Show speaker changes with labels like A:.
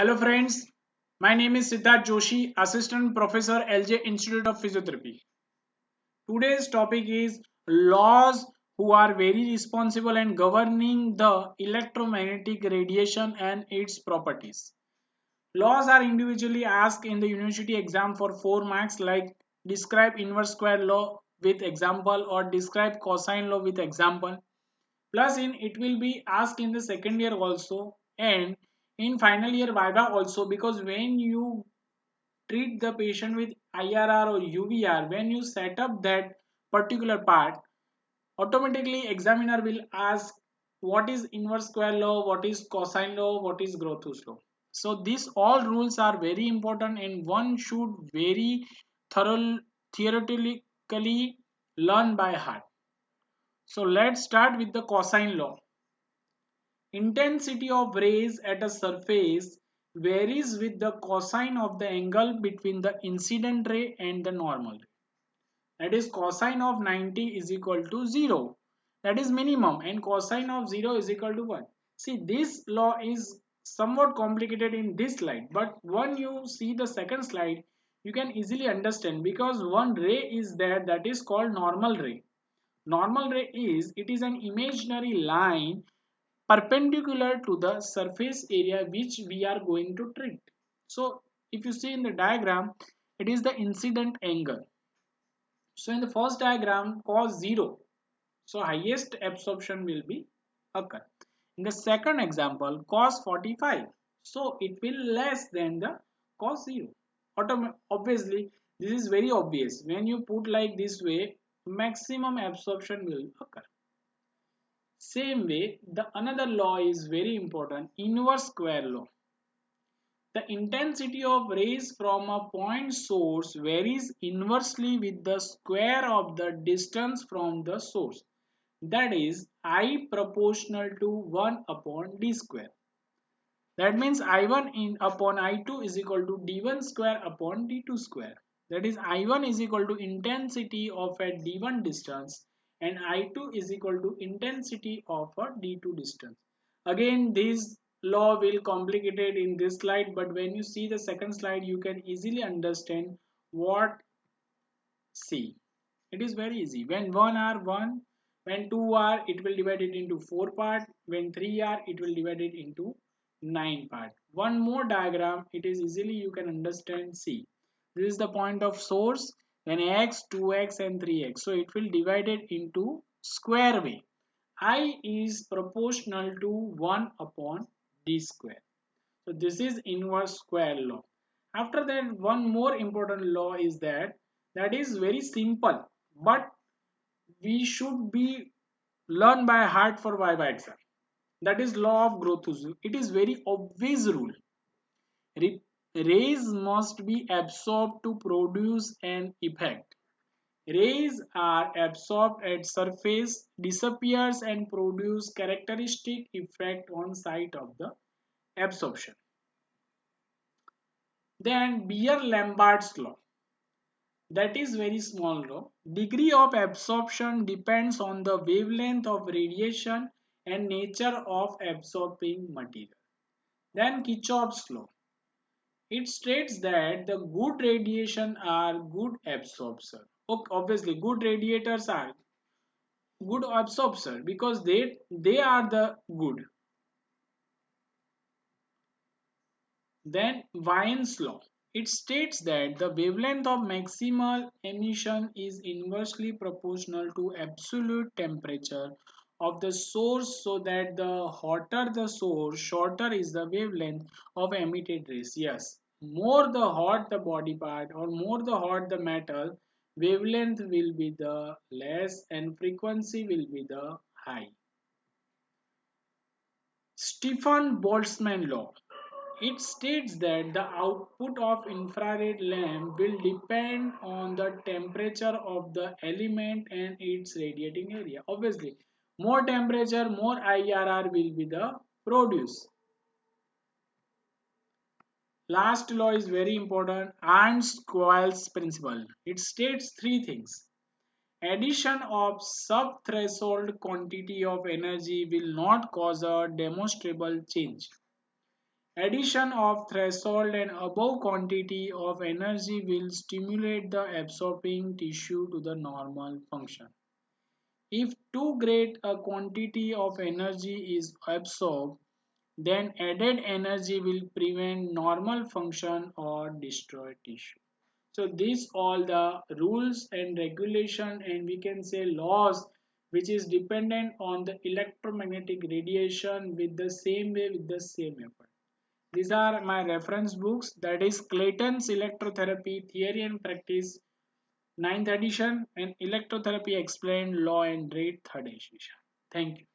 A: Hello friends, my name is Siddharth Joshi, Assistant Professor LJ Institute of Physiotherapy. Today's topic is laws who are very responsible and governing the electromagnetic radiation and its properties. Laws are individually asked in the university exam for 4 marks like describe inverse square law with example or describe cosine law with example. Plus in it will be asked in the second year also and in final year viva also, because when you treat the patient with IRR or UVR, when you set up that particular part, automatically examiner will ask what is inverse square law, what is cosine law, what is Grothus law. So these all rules are very important and one should very thorough theoretically learn by heart. So let's start with the cosine law. Intensity of rays at a surface varies with the cosine of the angle between the incident ray and the normal ray. That is cosine of 90 is equal to 0. That is minimum, and cosine of 0 is equal to 1. See, this law is somewhat complicated in this slide, but when you see the second slide, you can easily understand, because one ray is there that is called normal ray. Normal ray is, it is an imaginary line perpendicular to the surface area which we are going to treat. So if you see in the diagram, it is the incident angle. So in the first diagram, cos 0, so highest absorption will be occur. In the second example, cos 45, so it will less than the cos 0. Obviously this is very obvious. When you put like this way, maximum absorption will occur. Same way, the another law is very important, inverse square law. The intensity of rays from a point source varies inversely with the square of the distance from the source. That is I proportional to 1 upon d square. That means I1 in upon I2 is equal to d1 square upon d2 square. That is I1 is equal to intensity of a d1 distance and I2 is equal to intensity of a d2 distance. Again, this law will complicate it in this slide, but when you see the second slide, you can easily understand what see. It is very easy. When 1 are 1, when 2 are, it will divide it into 4 part. When 3 are, it will divide it into 9 part. One more diagram, it is easily you can understand. See, this is the point of source, then x, 2x and 3x. So it will divide it into square way. I is proportional to 1 upon d square. So this is inverse square law. After that, one more important law is that is very simple, but we should be learn by heart for Viva exam. That is law of Grothus. It is very obvious rule. Rays must be absorbed to produce an effect. Rays are absorbed at surface, disappears and produce characteristic effect on site of the absorption. Then Beer-Lambert's law. That is very small law. Degree of absorption depends on the wavelength of radiation and nature of absorbing material. Then Kirchhoff's law. It states that the good radiation are good absorber. Okay, obviously, good radiators are good absorber because they are the good. Then Wien's law. It states that the wavelength of maximal emission is inversely proportional to absolute temperature of the source, so that the hotter the source, shorter is the wavelength of emitted rays. Yes, more the hot the body part or more the hot the metal, wavelength will be the less and frequency will be the high. Stefan Boltzmann law. It states that the output of infrared lamp will depend on the temperature of the element and its radiating area. Obviously, more temperature, more IRR will be the produce. Last law is very important, Ernst-Coyle's principle. It states three things. Addition of sub-threshold quantity of energy will not cause a demonstrable change. Addition of threshold and above quantity of energy will stimulate the absorbing tissue to the normal function. If too great a quantity of energy is absorbed, then added energy will prevent normal function or destroy tissue. So these all the rules and regulation and we can say laws which is dependent on the electromagnetic radiation with the same way with the same effort. These are my reference books, that is Clayton's Electrotherapy Theory and Practice, ninth edition, and Electrotherapy Explained Law and Rate, third edition. Thank you.